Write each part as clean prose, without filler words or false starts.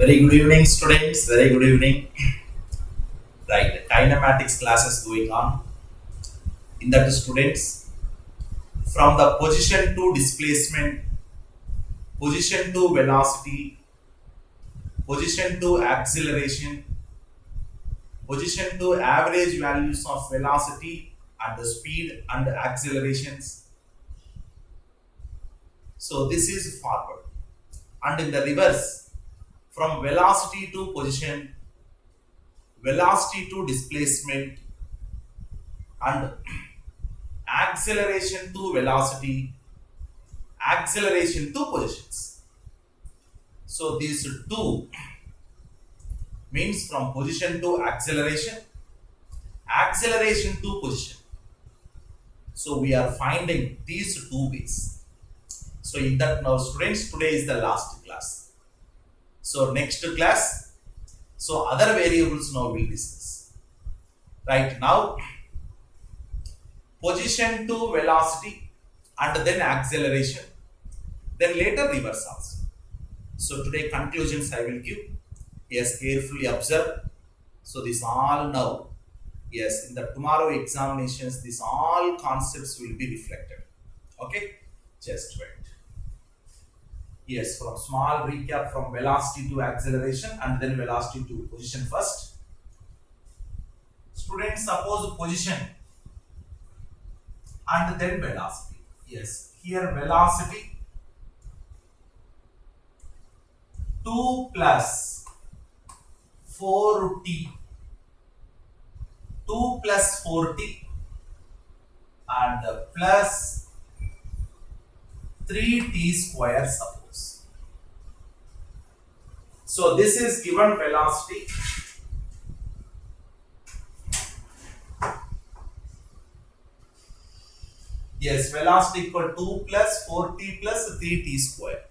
Very good evening, students. Very good evening. Right, kinematics classes going on. In that, students, from the position to displacement, position to velocity, position to acceleration, position to average values of velocity and the speed and the accelerations. So this is forward, and in the reverse, from velocity to position, velocity to displacement, and acceleration to velocity, acceleration to positions. So these two means from position to acceleration, acceleration to position. So we are finding these two ways. So in that now students, today is the last class. So next class, so other variables now we'll discuss. Right now, position to velocity and then acceleration, then later reverse also. So today conclusions I will give. Yes, carefully observe. So this all now, yes, in the tomorrow examinations, these all concepts will be reflected. Okay, just wait. Yes, from small recap from velocity to acceleration and then velocity to position first. Students, suppose position and then velocity. Yes, here velocity 2 plus 4t, 2 plus 4t and plus 3t square suppose. So this is given velocity. Yes, velocity equal 2 plus 4t plus 3t square.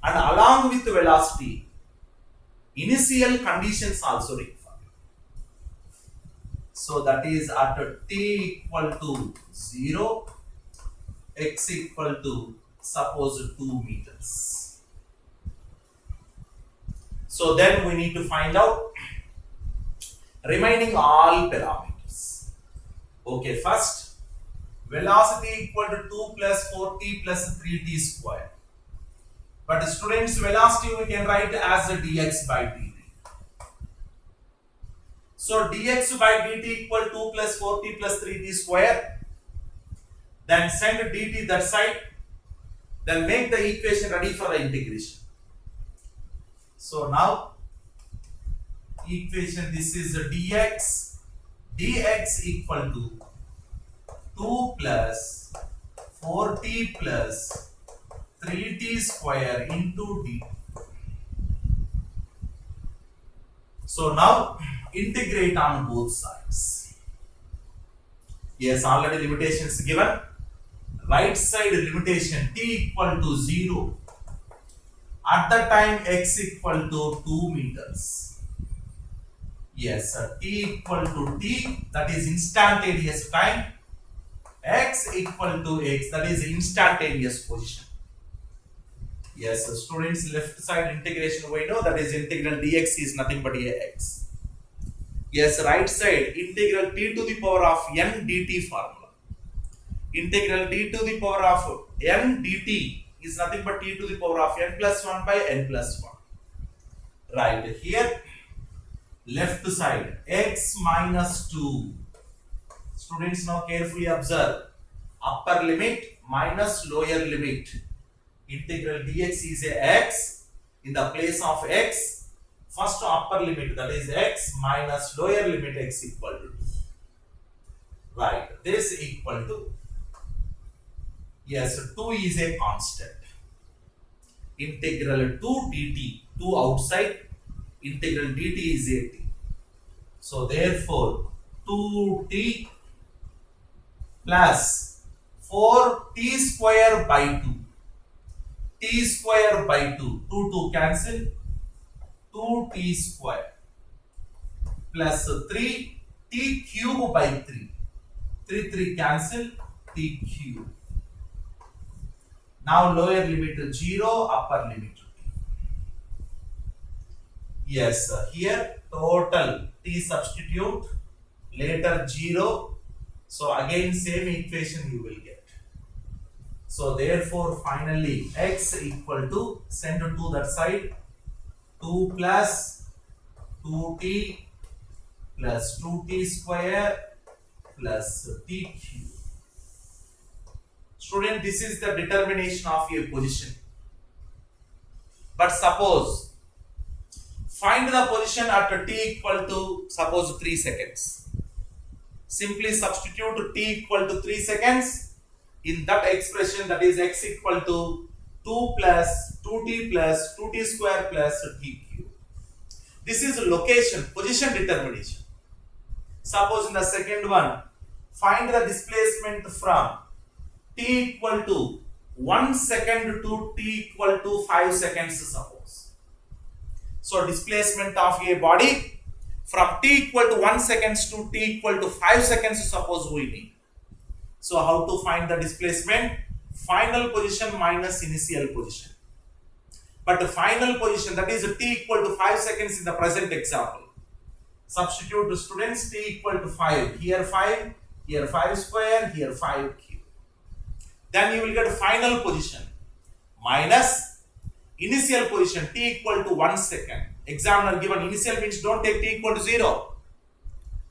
And along with velocity, initial conditions also required. So that is at t equal to 0, x equal to suppose 2 meters. So then we need to find out remaining all parameters. Okay, first velocity equal to 2 plus 4t plus 3t square. But students, velocity we can write as dx by dt. So dx by dt equal 2 plus 4t plus 3t square. Then send dt that side. Then make the equation ready for the integration. So now equation, this is dx equal to 2 plus 4t plus 3t square into dt. So now integrate on both sides. Yes, already limitations given. Right side limitation t equal to 0. At the time x equal to 2 meters. Yes, t equal to t, that is instantaneous time. X equal to x, that is instantaneous position. Yes, so students, left side integration we know, that is integral dx is nothing but ax. Yes, right side integral t to the power of n dt formula. Integral t to the power of n dt is nothing but t to the power of n plus 1 by n plus 1. Right, here left side x minus 2. Students, now carefully observe. Upper limit minus lower limit. Integral dx is a x. In the place of x, first upper limit, that is x, minus lower limit x equal to 2. Right, this equal to, yes, 2 is a constant. Integral 2 dt, 2 outside, integral dt is a t. So therefore 2t plus 4t square by 2. T square by 2, 2 cancel, 2t square plus 3 t cube by 3, 3 cancel, t cube. Now lower limit to 0, upper limit to t. Yes, here total t substitute, later 0. So again same equation you will get. So therefore finally x equal to, send to that side, 2 plus 2t plus 2t square plus t cube. Student, this is the determination of a position. But suppose, find the position at t equal to, suppose 3 seconds. Simply substitute t equal to 3 seconds in that expression, that is x equal to 2 plus 2t plus 2t square plus t cube. This is location, position determination. Suppose in the second one, find the displacement from t equal to 1 second to t equal to 5 seconds, suppose. So displacement of a body from t equal to 1 seconds to t equal to 5 seconds, suppose we need. So how to find the displacement? Final position minus initial position. But the final position, that is t equal to 5 seconds in the present example. Substitute to students, t equal to 5. Here 5 square, here 5 cube. Then you will get final position minus initial position, t equal to 1 second. Examiner given initial means don't take t equal to 0.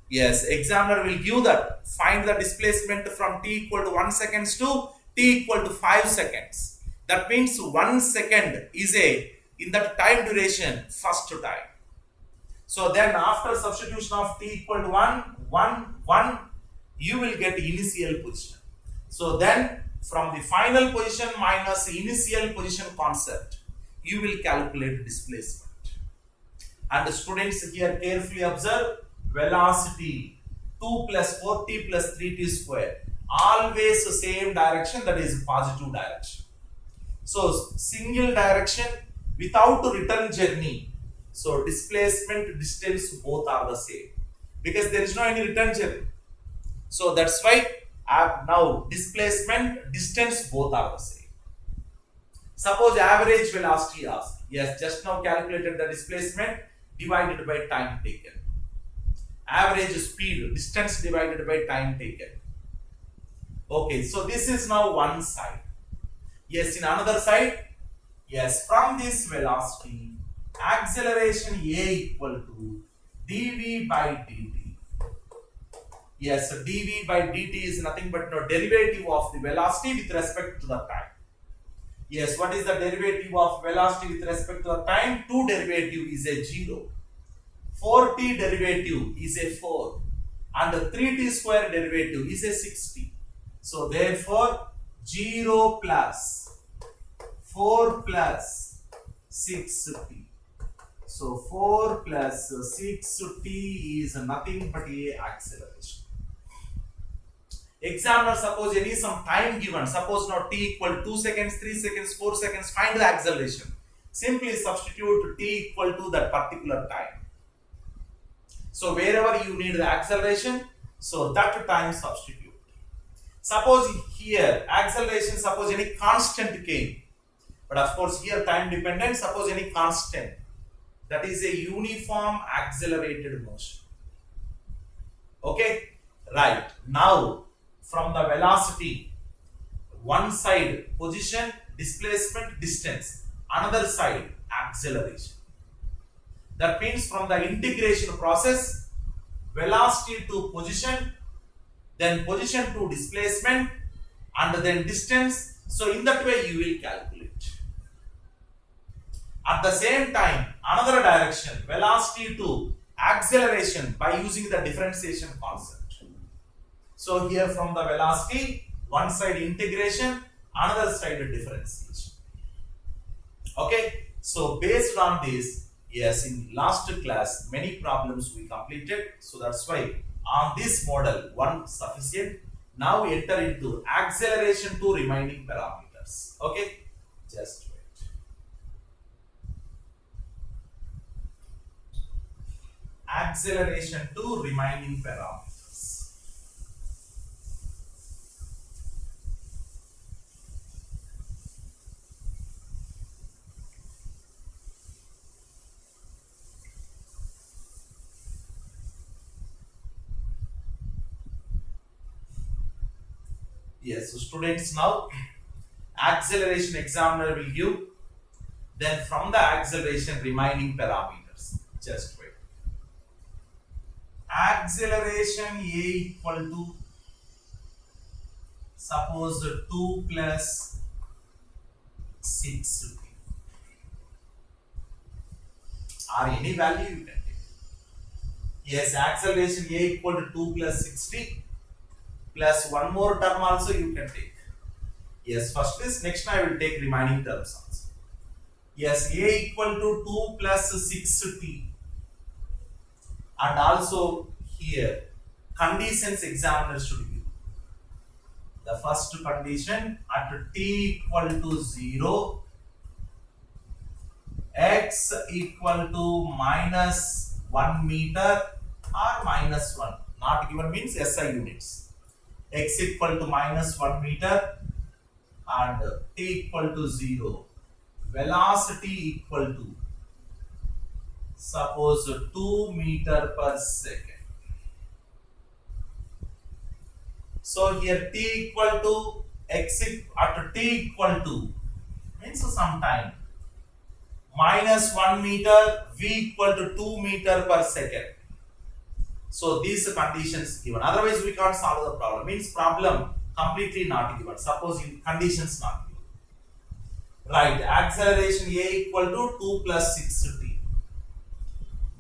Yes, examiner will give that. Find the displacement from t equal to 1 seconds to t equal to 5 seconds. That means 1 second is in that time duration, first time. So then after substitution of t equal to 1, you will get initial position. So then from the final position minus initial position concept, you will calculate displacement. And the students here carefully observe, velocity 2 plus 4t plus 3t square, always the same direction, that is positive direction. So single direction without return journey. So displacement, distance both are the same because there is no any return journey. So that's why now displacement, distance both are the same. Suppose average velocity asked. Yes, just now calculated the displacement divided by time taken. Average speed, distance divided by time taken. Okay, so this is now one side. Yes, in another side, yes, from this velocity, acceleration a equal to dv by dt. Yes, so dv by dt is nothing but no derivative of the velocity with respect to the time. Yes, what is the derivative of velocity with respect to the time? 2 derivative is a 0. 4t derivative is a 4. And the 3t square derivative is a 60. So therefore, 0 plus 4 plus 6t. So 4 plus 6t is nothing but a acceleration. Examiner, suppose any some time given, suppose now t equal 2 seconds, 3 seconds, 4 seconds, find the acceleration. Simply substitute t equal to that particular time. So wherever you need the acceleration, so that time substitute. Suppose here acceleration, suppose any constant came, but of course here time dependent, suppose any constant, that is a uniform accelerated motion. Okay, right. Now from the velocity, one side position, displacement, distance, another side acceleration. That means from the integration process, velocity to position, then position to displacement, and then distance. So in that way you will calculate. At the same time, another direction, velocity to acceleration by using the differentiation concept. So here from the velocity, one side integration, another side differentiation. Okay, so based on this, yes, in last class many problems we completed, so that's why on this model one sufficient. Now enter into acceleration to remaining parameters. Okay, just wait. Acceleration to remaining parameters. Yes, so students, now acceleration examiner will give, then from the acceleration remaining parameters. Just wait. Acceleration a equal to, suppose 2 plus 6 or any value you can take. Yes, acceleration a equal to 2 plus 60 plus one more term also you can take. Yes, first is, next I will take remaining terms also. Yes, a equal to 2 plus 6t, and also here conditions examiner should give. The first condition, at t equal to 0, x equal to minus 1 meter or minus 1, not given means SI units. X equal to minus 1 meter and t equal to 0. Velocity equal to, suppose 2 meter per second. So here t equal to x at t equal to means some time, minus 1 meter, v equal to 2 meter per second. So these conditions given. Otherwise we can't solve the problem. Means problem completely not given. Suppose in conditions not given. Right, acceleration a equal to 2 plus 6t.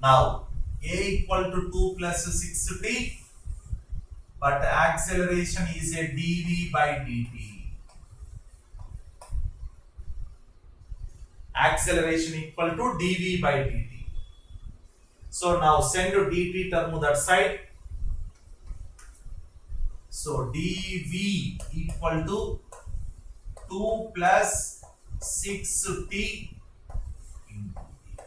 Now a equal to 2 plus 6t, but acceleration is a dv by dt. Acceleration equal to dv by dt. So now send to dt term that side. So dv equal to 2 plus 6t into d.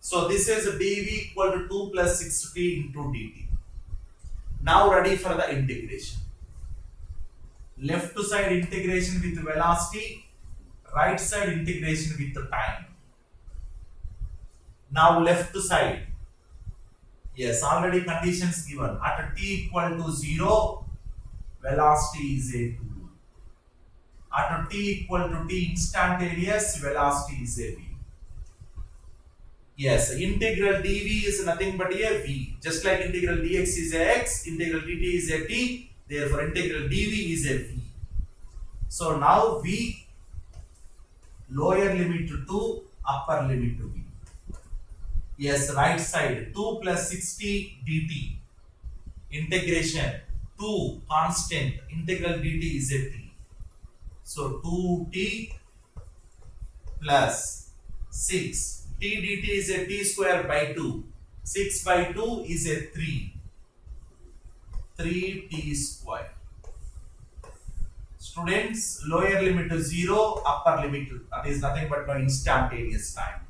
So this is dv equal to 2 plus 6t into dt. Now ready for the integration. Left side integration with velocity, right side integration with the time. Now left side. Yes, already conditions given. At t equal to 0, velocity is a 2. At t equal to t instantaneous, velocity is a v. Yes, integral dv is nothing but a v. Just like integral dx is a x, integral dt is a t, therefore integral dv is a v. So now v, lower limit to 2, upper limit to v. Yes, right side 2 plus 60 dt, integration 2 constant, integral dt is a t. So 2t plus 6, t dt is a t square by 2, 6 by 2 is a 3, 3t square. Students, lower limit to 0, upper limit to, that is nothing but no instantaneous time.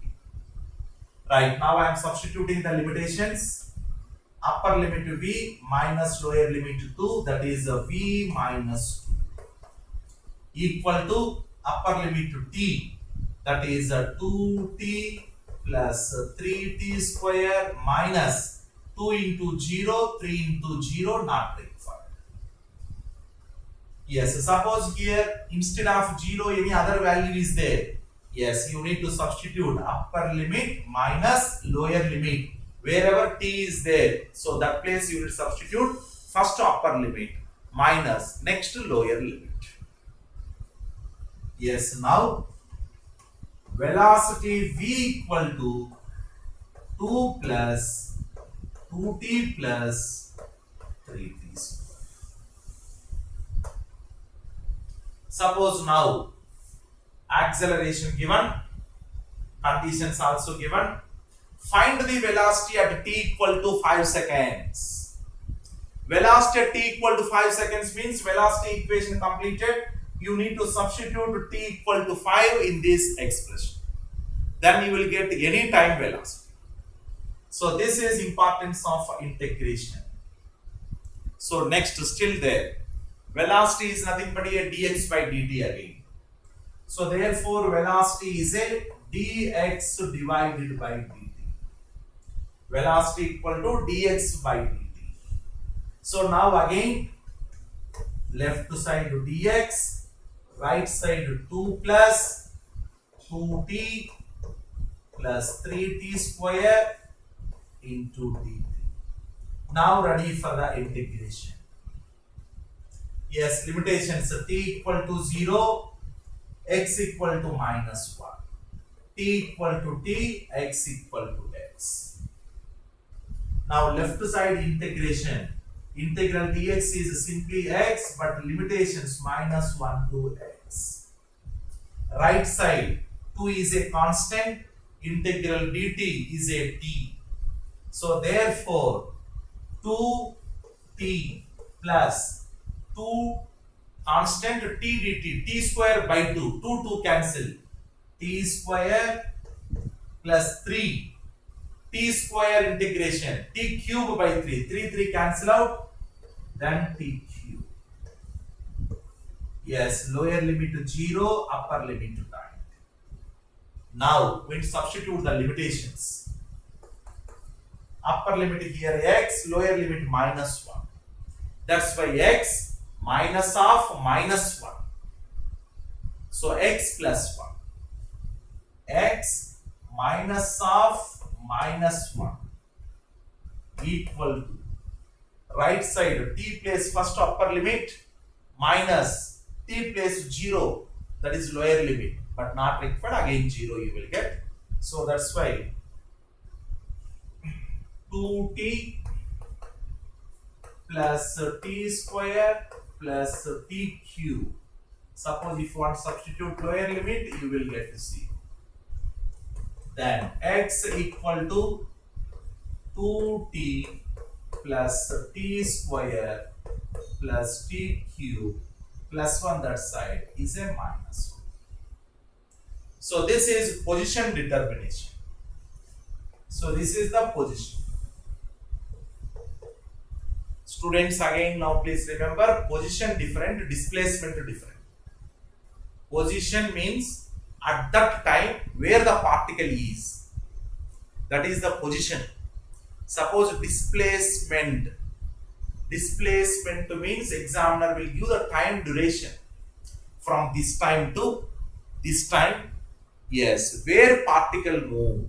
Right, now I am substituting the limitations. Upper limit to v minus lower limit to 2, that is v minus 2, equal to upper limit to t, that is 2t plus 3t square minus 2 into 0, 3 into 0, not required. Yes, suppose here instead of 0 any other value is there. Yes, you need to substitute upper limit minus lower limit wherever t is there. So that place you will substitute first upper limit minus next lower limit. Yes, now velocity v equal to 2 plus 2t plus 3t square. Suppose now acceleration given, conditions also given. Find the velocity at t equal to 5 seconds. Velocity at t equal to 5 seconds means velocity equation completed. You need to substitute t equal to 5 in this expression. Then you will get any time velocity. So this is importance of integration. So next, still there, velocity is nothing but a dx by dt again. So therefore velocity is a dx divided by dt. Velocity equal to dx by dt. So now again left side dx, right side 2 plus 2t plus 3t square into dt. Now ready for the integration. Yes, limitations t equal to 0, x equal to minus 1, t equal to t, x equal to x. Now left side integration. Integral dx is simply x, but limitations minus 1 to x. Right side 2 is a constant, integral dt is a t. So therefore 2t plus 2 constant t dt, t square by 2, 2 cancel, t square plus 3 t square integration, t cube by 3, 3 cancel out, then t cube. Yes, lower limit to 0, upper limit to 9. Now, when substitute the limitations, upper limit here x, lower limit minus 1. That's why x minus of minus 1. So x plus 1. X minus of minus 1 equal to right side t place first upper limit minus t place 0, that is lower limit, but not required, again 0 you will get. So that's why 2t plus t square plus t cube. Suppose if you want to substitute lower limit, you will get 0. Then x equal to 2t plus t square plus t cube plus 1 that side is a minus 1. So this is position determination. So this is the position. Students, again now please remember, position different, displacement different. Position means at that time where the particle is, that is the position. Suppose displacement means examiner will give the time duration from this time to this time. Yes, where particle move,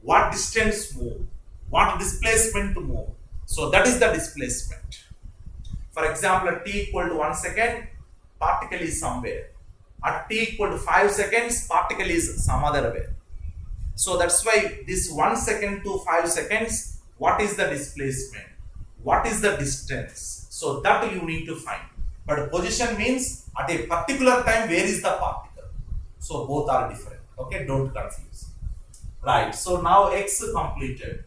what distance move, what displacement to move. So that is the displacement. For example, at t equal to 1 second, particle is somewhere. At t equal to 5 seconds, particle is some other way. So that's why this 1 second to 5 seconds, what is the displacement? What is the distance? So that you need to find. But position means at a particular time where is the particle. So both are different. Okay, don't confuse. Right, so now x completed.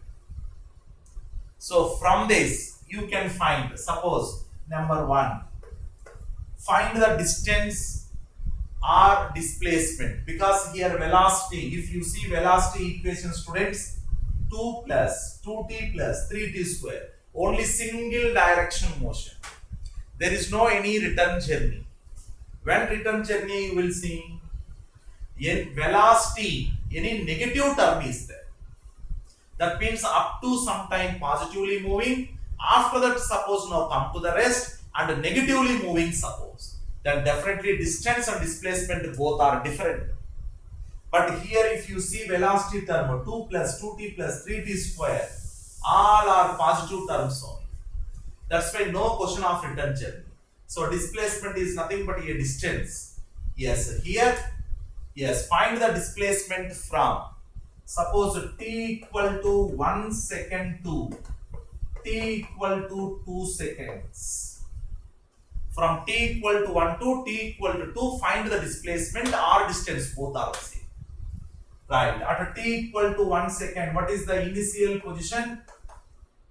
So from this you can find, suppose number 1, find the distance or displacement, because here velocity, if you see velocity equation students, 2 plus 2t plus 3t square, only single direction motion. There is no any return journey. When return journey you will see in velocity, any negative term is there. That means up to sometime positively moving, after that suppose now come to the rest and negatively moving suppose. Then definitely distance and displacement both are different. But here if you see velocity term 2 plus 2t plus 3t square, all are positive terms only. That's why no question of return journey. So displacement is nothing but a distance. Yes, here, yes, find the displacement from, suppose t equal to 1 second to t equal to 2 seconds. From t equal to 1 to t equal to 2, find the displacement or distance, both are the same. Right, at t equal to 1 second, what is the initial position?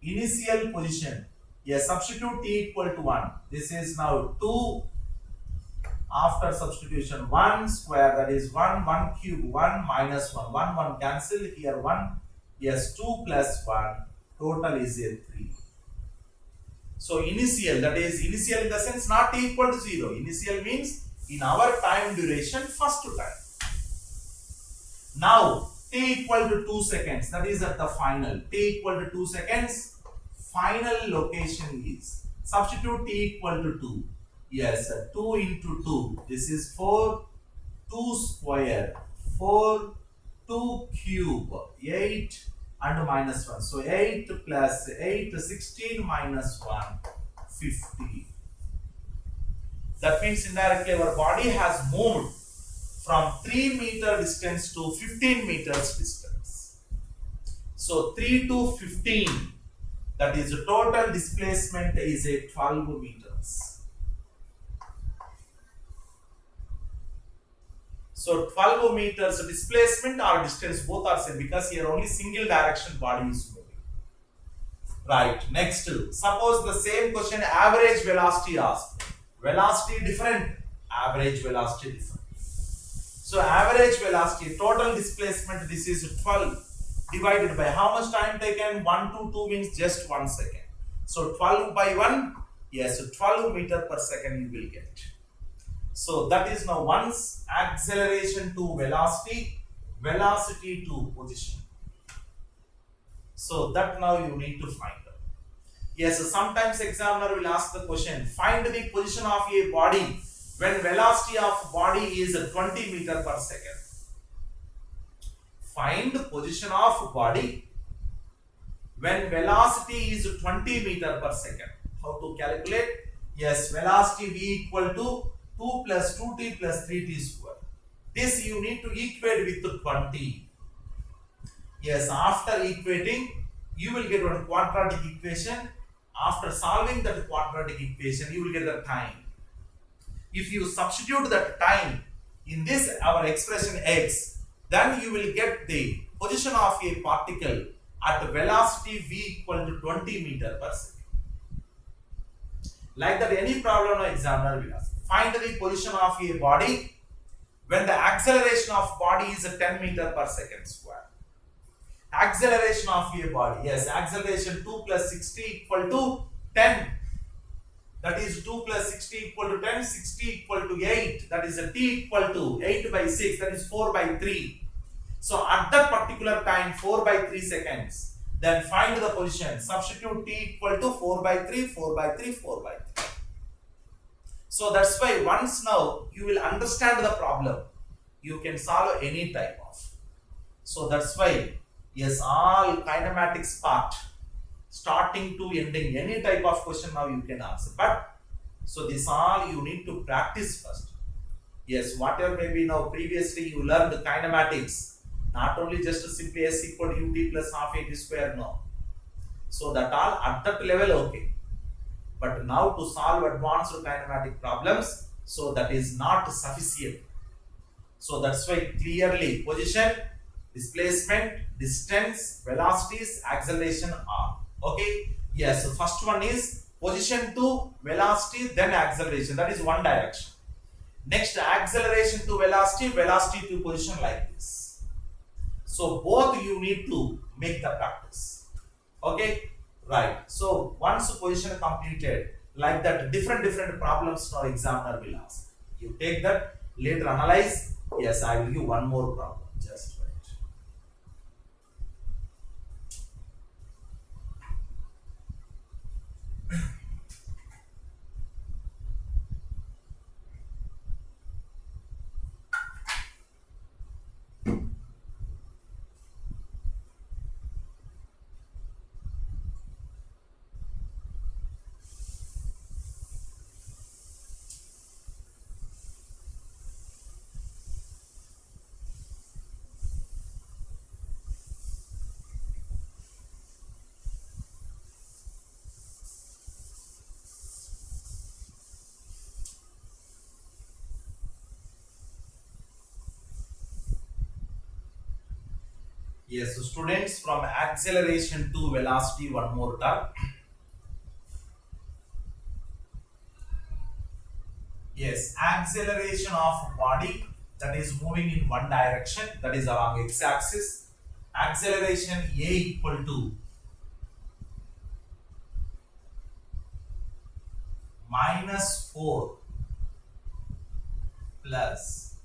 Initial position, yes, substitute t equal to 1. This is now 2. After substitution 1 square, that is 1, 1 cube, 1 minus 1, 1 cancel, here 1, yes, 2 plus 1, total is a 3. So initial, that is initial in the sense not t equal to 0. Initial means in our time duration, first time. Now t equal to 2 seconds, that is at the final. T equal to 2 seconds, final location is, substitute t equal to 2. Yes, 2 into 2. This is 4, 2 square, 4, 2 cube, 8 and minus 1. So 8 plus 8, 16 minus 1, 50. That means indirectly our body has moved from 3-meter distance to 15 meters distance. So 3 to 15, that is the total displacement is a 12 meters. So 12 meters displacement or distance both are same because here only single direction body is moving. Right, next, suppose the same question average velocity asked. Velocity different, average velocity different. So average velocity, total displacement, this is 12 divided by how much time taken? 1 to 2 means just 1 second. So 12 by 1, yes, 12 meter per second you will get. So that is now once acceleration to velocity, velocity to position. So that now you need to find out. Yes, sometimes examiner will ask the question, find the position of a body when velocity of body is 20 meter per second. Find the position of body when velocity is 20 meter per second. How to calculate? Yes, velocity v equal to 2 plus 2t plus 3t square. This you need to equate with 20. Yes, after equating, you will get one quadratic equation. After solving that quadratic equation, you will get the time. If you substitute that time in this our expression x, then you will get the position of a particle at velocity v equal to 20 meter per second. Like that, any problem or examiner will ask. Find the position of a body when the acceleration of body is 10 meter per second square. Acceleration of a body, yes, acceleration 2 plus 60 equal to 10. That is 2 plus 60 equal to 10, 60 equal to 8. That is a t equal to 8 by 6, that is 4 by 3. So at that particular time, 4 by 3 seconds, then find the position. Substitute t equal to 4 by 3, 4 by 3, 4 by 3. So that's why once now you will understand the problem, you can solve any type of. So that's why, yes, all kinematics part, starting to ending, any type of question now you can answer. But so this all you need to practice first. Yes, whatever maybe now previously you learned kinematics, not only just simply s equal to ut plus half at square, no. So that all at that level okay. But now to solve advanced kinematic problems, so that is not sufficient. So that's why clearly position, displacement, distance, velocities, acceleration are. Okay. Yes. So first one is position to velocity, then acceleration. That is one direction. Next, acceleration to velocity, velocity to position, like this. So both you need to make the practice. Okay. Right. So once position completed, like that, different problems now examiner will ask. You take that, later analyze. Yes, I will give one more problem. Just wait. Yes, so students, from acceleration to velocity, one more time. Yes, acceleration of body that is moving in one direction, that is along x-axis. Acceleration a equal to -4 plus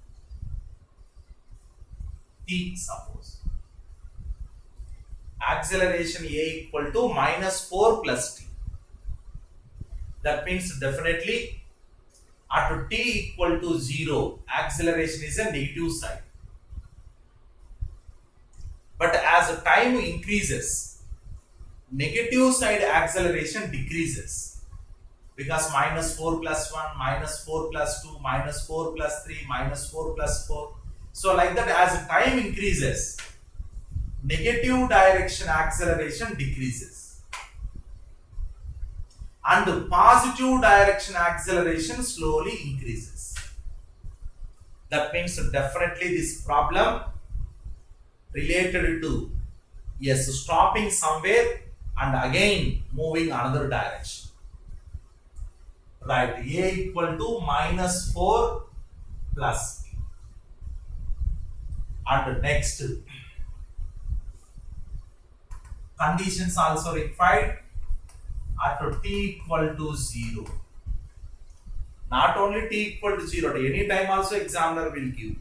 t, suppose. Acceleration a equal to -4 plus t. That means definitely At t equal to 0, acceleration is a negative side. But as time increases, negative side acceleration decreases, because minus 4 plus 1, minus 4 plus 2, minus 4 plus 3, minus 4 plus 4. So like that, as time increases, negative direction acceleration decreases. And the positive direction acceleration slowly increases. That means definitely this problem related to, yes, stopping somewhere and again moving another direction. Right, a equal to minus 4 plus. And next, conditions also required at t equal to 0. Not only t equal to 0, at any time also examiner will give.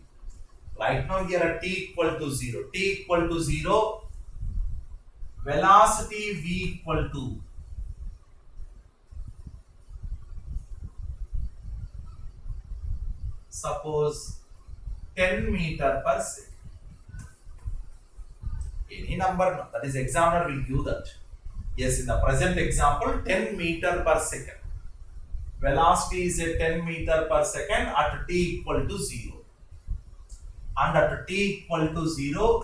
Right now here at t equal to 0. T equal to 0, velocity v equal to suppose 10 meter per second. Any number, that is examiner will give that. Yes, in the present example, 10 meter per second. Velocity is a 10 meter per second at t equal to 0. And at t equal to 0,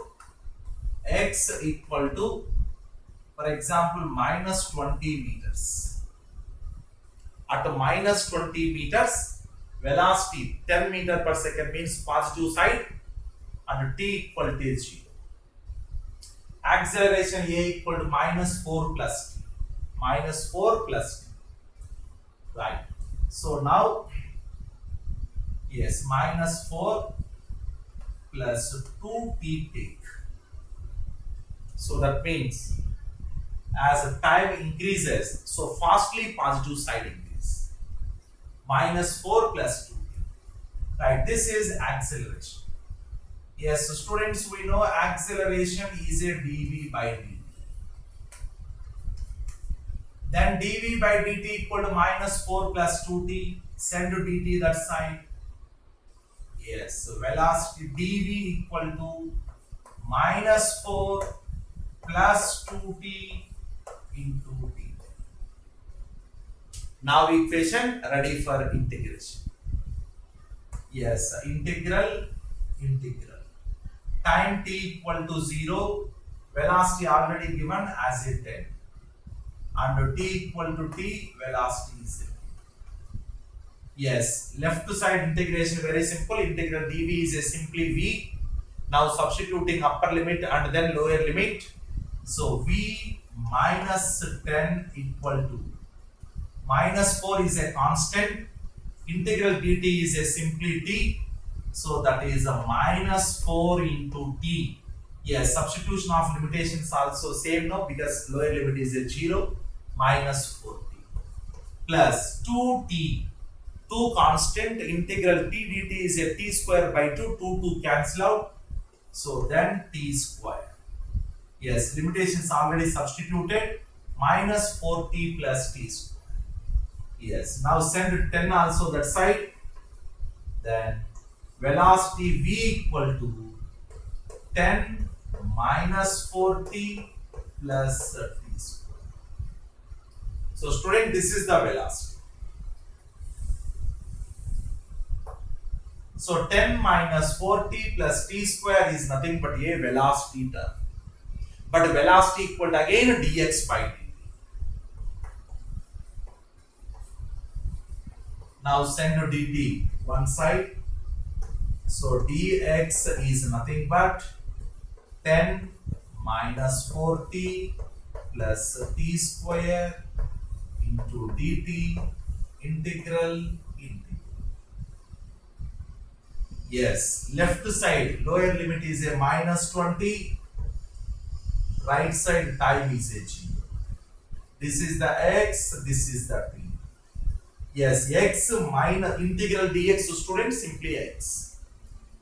x equal to, for example, minus 20 meters. At minus 20 meters, velocity 10 meter per second means positive side, and t equal to 0. Acceleration a equal to minus 4 plus t. Minus 4 plus t. Right. So now, yes, minus 4 plus 2t take. So that means as time increases, so fastly positive side increase. Minus 4 plus 2t. Right. This is acceleration. Yes, so students, we know acceleration is a dv by dt. Then dv by dt equal to minus 4 plus 2t. Send to dt that side. Yes, so velocity dv equal to minus 4 plus 2t into dt. Now equation ready for integration. Yes, integral. Time t equal to 0, velocity already given as a 10. And t equal to t, velocity is 0. Yes, left side integration very simple. Integral dv is a simply v. Now substituting upper limit and then lower limit. So v minus 10 equal to minus 4 is a constant. Integral dt is a simply t. So that is a minus 4 into t. Yes, substitution of limitations also same now, because lower limit is a 0, minus 4t plus 2t. 2 constant, integral t dt is a t square by 2, 2 cancel out. So then t square. Yes, limitations already substituted, minus 4t plus t square. Yes, now send 10 also that side. Then velocity v equal to 10 minus 4t plus t square. So student, this is the velocity. So 10 minus 4t plus t square is nothing but a velocity term. But velocity equal to again dx by dt. Now send to dt one side. So dx is nothing but 10 minus 4t plus t square into dt integral. Yes, left side lower limit is a minus 20, right side time is a 0. This is the x, this is the t. Yes, x minus integral dx, so student, simply x.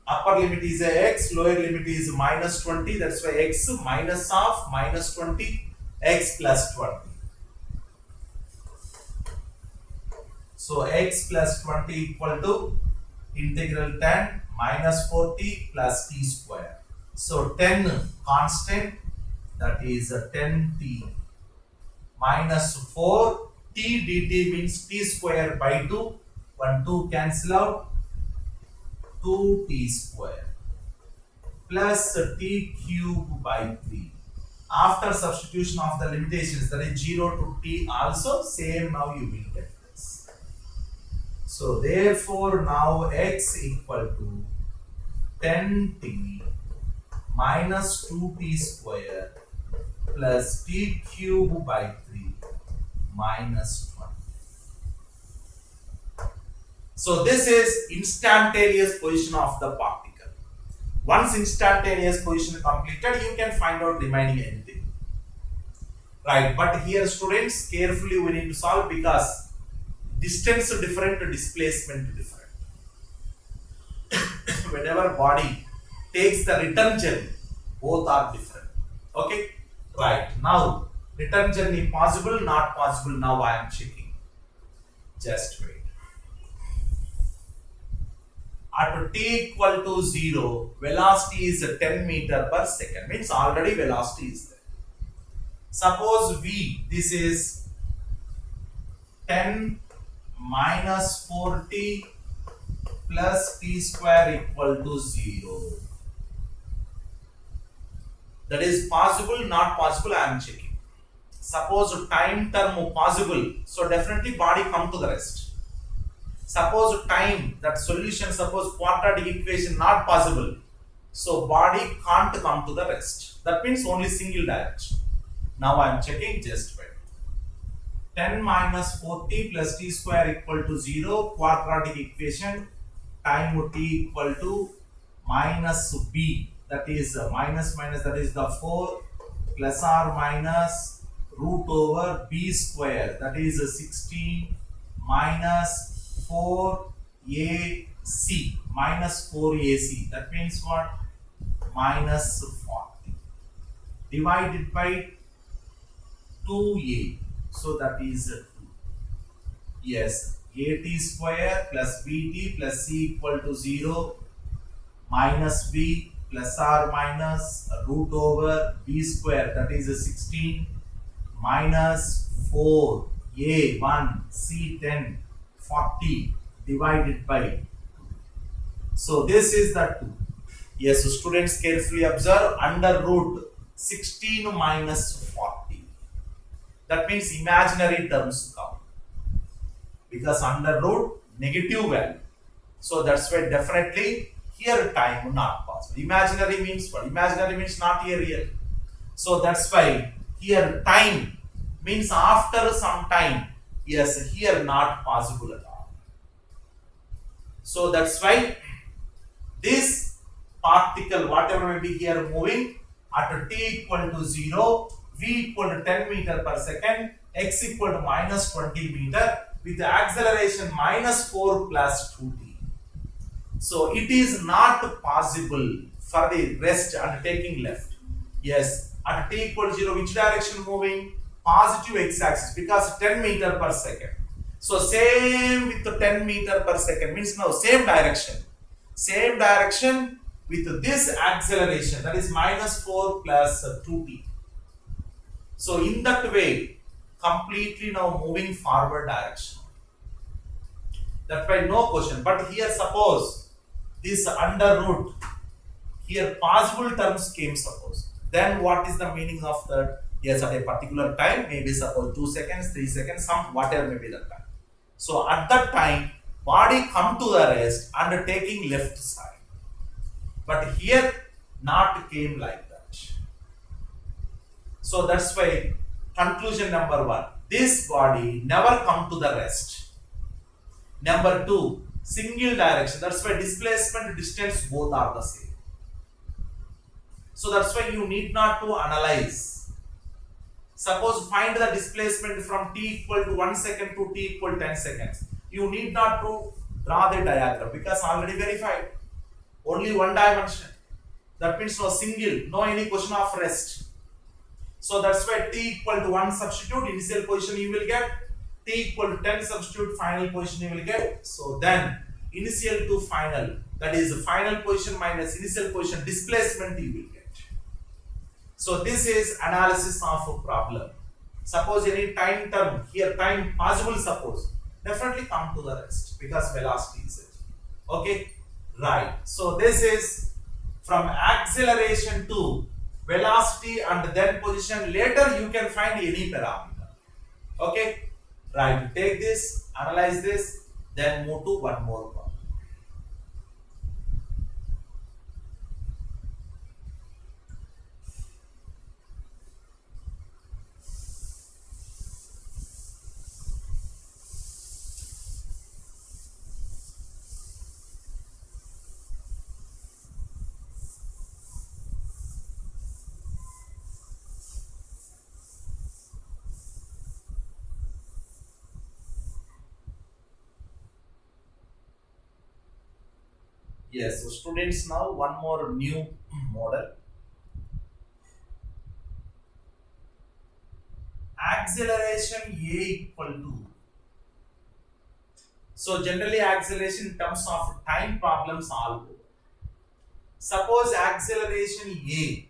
Upper limit is a x, lower limit is minus 20, that's why x minus of minus 20, x plus 20. So x plus 20 equal to integral 10 minus 40 plus t square. So 10 constant, that is 10t minus 4 t dt means t square by 2. 1 2 cancel out, 2t square plus t cube by 3. After substitution of the limitations, that is 0 to t also same, now you will get this. So therefore now x equal to 10t minus 2t square plus t cube by 3 minus 20. So this is instantaneous position of the particle. Once instantaneous position completed, you can find out remaining anything. Right, but here students, carefully we need to solve because distance different, displacement different. Whenever body takes the return journey, both are different. Okay, right, now return journey possible, not possible, now I am checking. Just wait. At t equal to 0, velocity is 10 meter per second, means already velocity is there. Suppose v, this is 10 minus 4t plus t square equal to 0. That is possible, not possible, I am checking. Suppose time term possible, so definitely body come to the rest. Suppose time, that solution, suppose quadratic equation not possible, so body can't come to the rest. That means only single direction. Now I am checking, just wait. 10 minus 4t plus t square equal to 0, quadratic equation, time t equal to minus b, that is minus minus, that is the 4 plus or minus root over b square, that is 16 minus 4ac minus 4ac, that means what? Minus 40 divided by 2a, so that is 2. Yes, at square plus bt plus c equal to 0 minus b plus or minus root over b square, that is 16 minus 4a1 c10 40 divided by 2. So this is the 2. Yes, so students carefully observe, under root 16 minus 40. That means imaginary terms come. Because under root negative value. So that's why definitely here time not possible. Imaginary means what? Imaginary means not here real. So that's why here time means after some time. Yes, here not possible at all. So that's why this particle, whatever may be here moving, at t equal to 0, v equal to 10 meter per second, x equal to minus 20 meter with the acceleration minus 4 plus 2t. So it is not possible for the rest undertaking left. Yes, at t equal to 0, which direction moving? Positive x-axis, because 10 meter per second. So same with the 10 meter per second means now same direction. Same direction with this acceleration, that is minus 4 plus 2t. So in that way, completely now moving forward direction. That's why no question. But here suppose this under root, here possible terms came suppose. Then what is the meaning of that? Yes, at a particular time, maybe suppose 2 seconds, 3 seconds, some whatever may be that time. So at that time, body come to the rest undertaking left side. But here not came like that. So that's why conclusion number 1, this body never come to the rest. Number 2, single direction. That's why displacement, distance both are the same. So that's why you need not to analyze. Suppose find the displacement from t equal to 1 second to t equal 10 seconds. You need not to draw the diagram because already verified. Only one dimension. That means no single, no any question of rest. So that's why t equal to 1 substitute, initial position you will get. t equal to 10 substitute final position you will get. So then initial to final, that is final position minus initial position displacement you will get. So this is analysis of a problem. Suppose any time term here, time possible, suppose definitely come to the rest because velocity is it. Okay, right. So this is from acceleration to velocity and then position. Later you can find any parameter. Okay, right. Take this, analyze this, then move to one more problem. Yes, so students, now one more new model. Acceleration A equal to. So generally acceleration in terms of time problem solved. Suppose acceleration A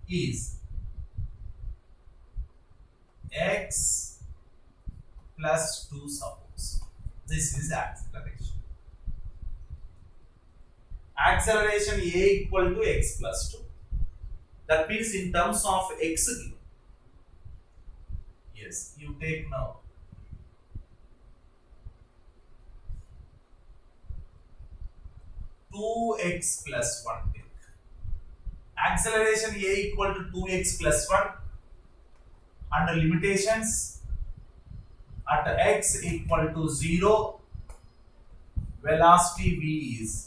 is x plus 2, suppose. This is acceleration. Acceleration A equal to x plus 2. That means in terms of x given. Yes, you take now. Two x plus 1 take. Acceleration A equal to 2x plus 1 under limitations at x equal to 0, velocity v is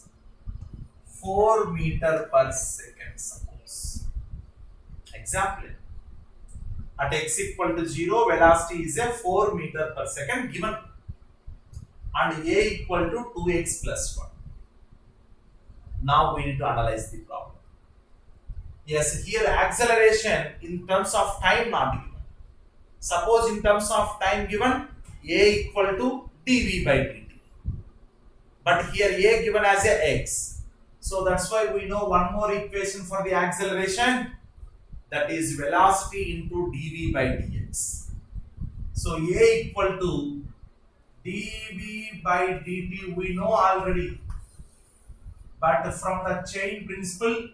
4 meter per second, suppose. Example, at x equal to 0, velocity is a 4 meter per second given and a equal to 2x plus 1. Now we need to analyze the problem. Yes, here acceleration in terms of time not given. Suppose in terms of time given, a equal to dv by dt. But here a given as a x. So that's why we know one more equation for the acceleration, that is velocity into dv by dx. So a equal to dv by dt we know already, but from the chain principle,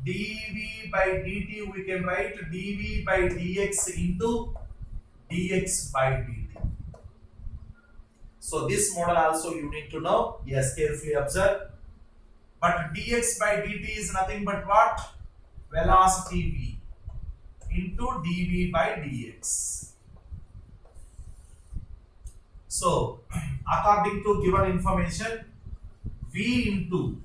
dv by dt we can write dv by dx into dx by dt. So this model also you need to know. Yes, carefully observe. But dx by dt is nothing but what? Velocity v into dv by dx. So according to given information, v into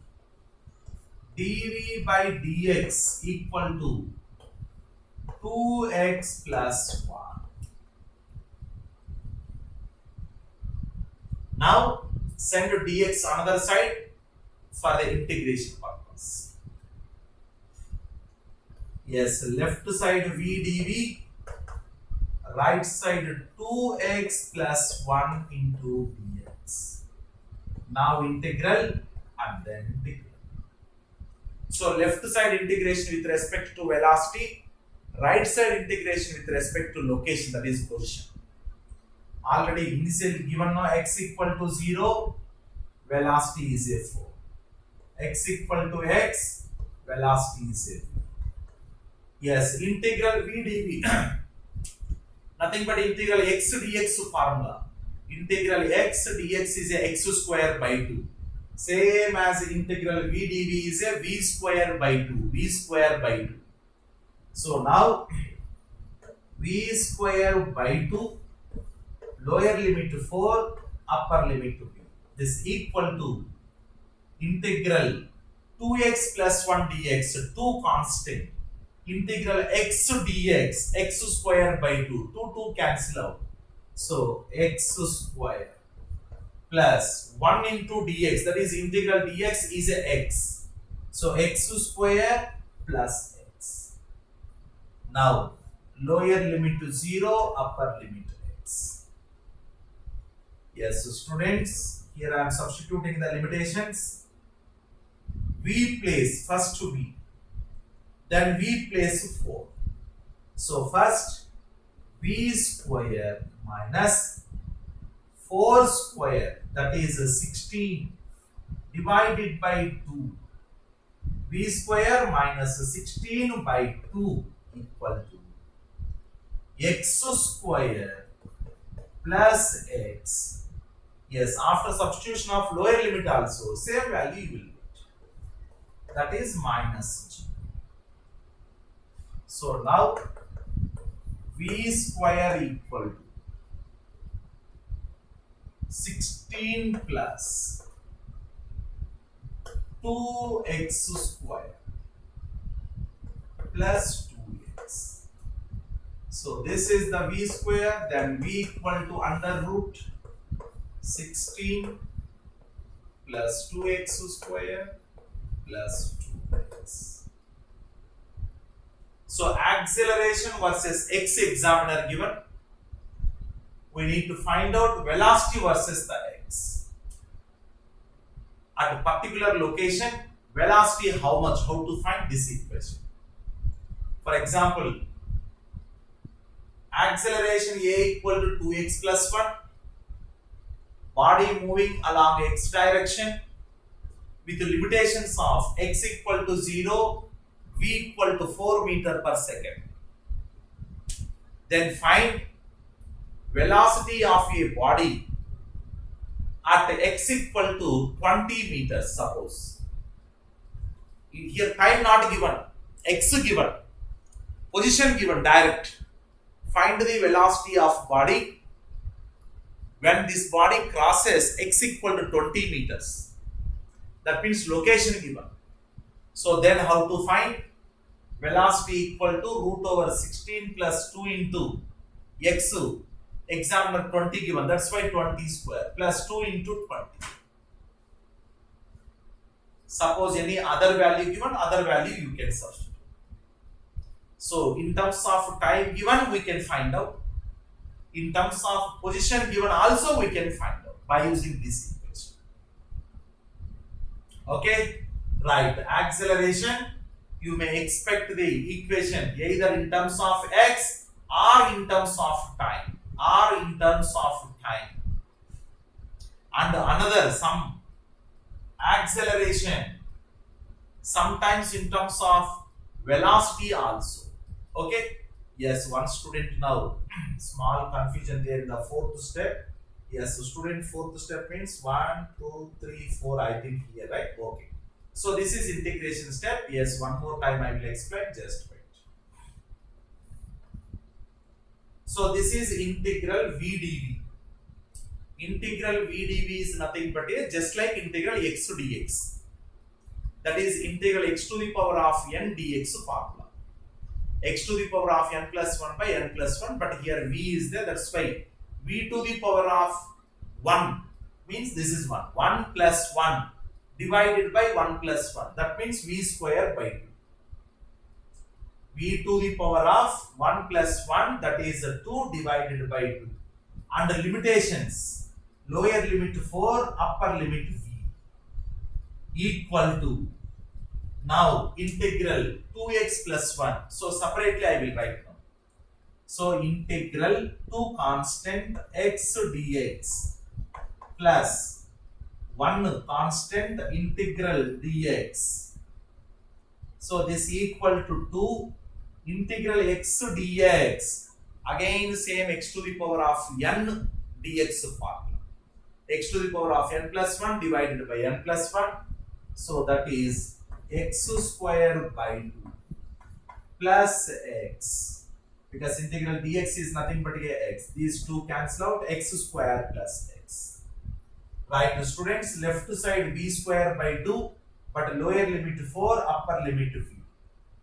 dv by dx equal to 2x plus 1. Now send dx another side for the integration purpose. Yes, left side v dv, right side 2x plus 1 into dx. Now integral and then integral. So left side integration with respect to velocity, right side integration with respect to location, that is position. Already initially given now x equal to 0, velocity is a 4. X equal to x, velocity is a 4. Yes, integral v dv, nothing but integral x dx formula. Integral x dx is a x square by 2. Same as integral v dv is a v square by 2. V square by 2. So now v square by 2, lower limit to 4, upper limit to b. This equal to integral 2x plus 1 dx, 2 constant. Integral x dx, x square by 2, 2 cancel out. So x square plus 1 into dx, that is integral dx is a x. So x square plus Now lower limit to 0, upper limit to x. Yes, so students, here I am substituting the limitations. V place first to V, then V place 4. So first V square minus 4 square, that is 16 divided by 2. V square minus 16 by 2 equal to x square plus x. Yes, after substitution of lower limit also, same value you will get. That is minus g. So now v square equal to 16 plus 2x square plus 2x. So this is the v square, then v equal to under root 16 plus 2x square plus 2x. So acceleration versus x examiner given. We need to find out velocity versus the x. At a particular location, velocity how much, how to find this equation. For example, acceleration a equal to 2x plus 1, body moving along x direction with the limitations of x equal to 0, v equal to 4 meter per second. Then find velocity of a body at x equal to 20 meters, suppose. Here time not given, x given, position given, direct. Find the velocity of body when this body crosses x equal to 20 meters. That means location given. So then how to find? Velocity equal to root over 16 plus 2 into x, examiner 20 given, that's why 20 square, plus 2 into 20. Suppose any other value given, other value you can substitute. So in terms of time given, we can find out. In terms of position given also we can find out by using this equation. Okay, right. Acceleration, you may expect the equation either in terms of x or in terms of time, and another some acceleration sometimes in terms of velocity also. Okay, yes, one student now small confusion there in the fourth step. Yes, so student fourth step means 1 2 3 4, I think here, right? Okay, so this is integration step. Yes, one more time I will explain, just wait. So this is integral v dv. Integral v dv is nothing but just like integral x to dx. That is integral x to the power of n dx formula. X to the power of n plus 1 by n plus 1, but here v is there, that's why v to the power of 1 means this is 1. 1 plus 1 divided by 1 plus 1. That means v square by 2. V to the power of 1 plus 1, that is 2 divided by 2. Under limitations, lower limit 4, upper limit v equal to, now integral 2x plus 1. So separately I will write now. So integral to constant x dx plus 1 constant integral dx. So this equal to 2 integral x dx, again same x to the power of n dx formula. X to the power of n plus 1 divided by n plus 1. So that is x square by 2 plus x, because integral dx is nothing but x. These two cancel out, x square plus x. Right, students, left side v square by 2, but lower limit 4, upper limit v.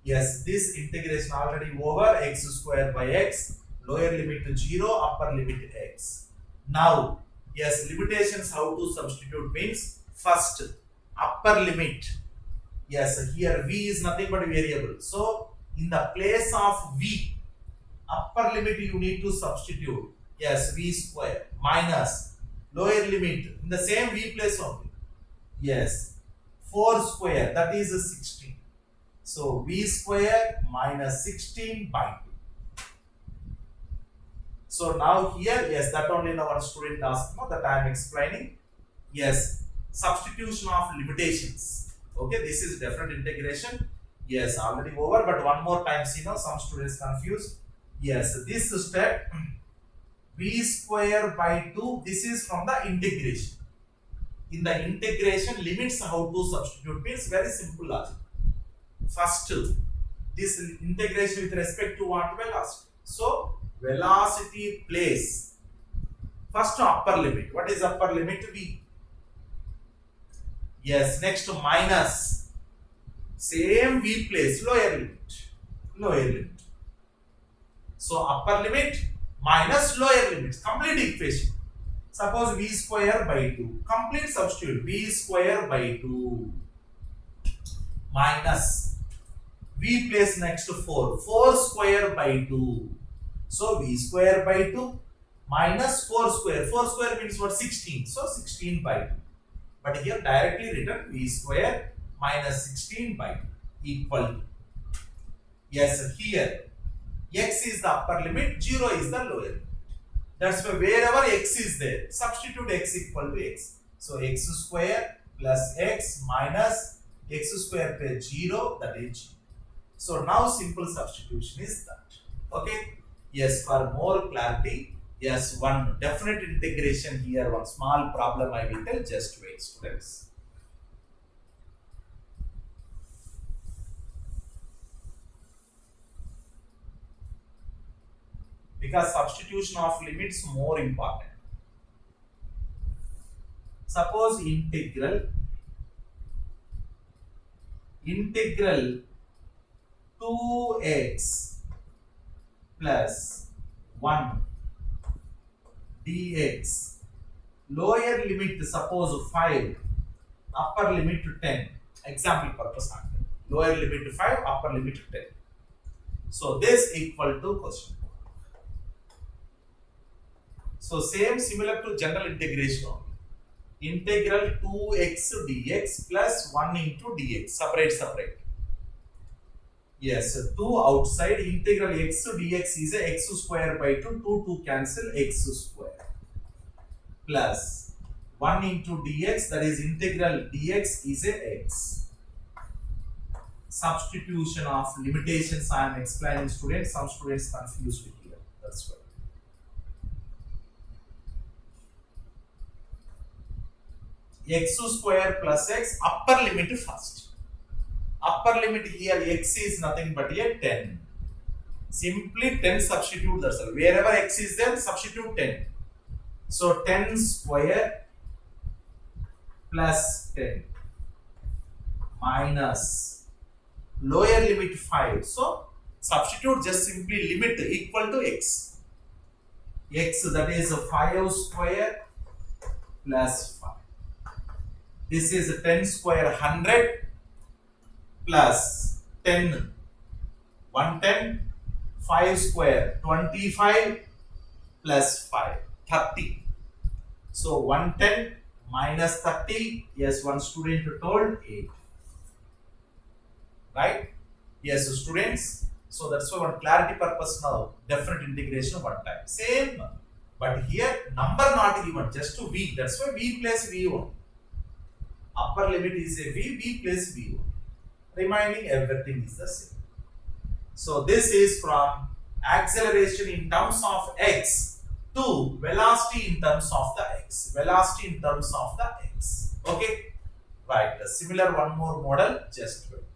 Yes, this integration already over, x square by x, lower limit 0, upper limit x. Now, yes, limitations how to substitute means, first upper limit. Yes, here v is nothing but variable. So in the place of v, upper limit you need to substitute. Yes, v square minus lower limit in the same v place only. Yes, 4 square, that is 16. So v square minus 16 by 2. So now here, yes, that only now one student asked, no, that I am explaining. Yes, substitution of limitations. Okay, this is definite integration. Yes, already over, but one more time, see now some students confused. Yes, this step v square by 2, this is from the integration. In the integration, limits how to substitute means very simple logic. First, this integration with respect to what? Velocity. So, velocity place. First upper limit. What is upper limit? V. Yes, next minus. Same v place, lower limit. Lower limit. So, upper limit minus lower limit. Complete equation. Suppose v square by 2. Complete substitute. V square by 2 minus v place next to 4. 4 square by 2. So v square by 2 minus 4 square. 4 square means what? 16. So 16 by 2. But here directly written v square minus 16 by 2 equal to. Yes, here x is the upper limit, 0 is the lower limit. That's why wherever x is there, substitute x equal to x. So x square plus x minus x square plus 0, that is 0. So now simple substitution is that. Okay. Yes, for more clarity, yes, one definite integration here, one small problem I will tell, just wait students. Because substitution of limits more important. Suppose integral 2x plus 1 dx, lower limit suppose 5, upper limit 10. Example purpose, lower limit 5, upper limit 10. So this equal to question. So same similar to general integration only. Integral 2x dx plus 1 into dx, separate. Yes, 2 outside, integral x dx is a x square by 2, 2 cancel, x square plus 1 into dx, that is integral dx is a x. Substitution of limitations I am explaining students, some students confused here, that's why. X square plus x, upper limit first. Upper limit here x is nothing but a 10. Simply 10 substitute, that's all. Wherever x is there, substitute 10. So 10 square plus 10 minus lower limit 5. So substitute just simply limit equal to x. X, that is 5 square plus 5. This is 10 square 100 plus 10 110, 5 square 25 plus 5 30. So 110 minus 30, yes, one student told 8. Right? Yes, students. So that's why one clarity purpose now, definite integration one time. Same, but here number not given, just to v. That's why v plus v1. Upper limit is a v plus v1. Remaining everything is the same. So this is from acceleration in terms of x to velocity in terms of the x. Velocity in terms of the x. Okay. Right. A similar one more model, just wait.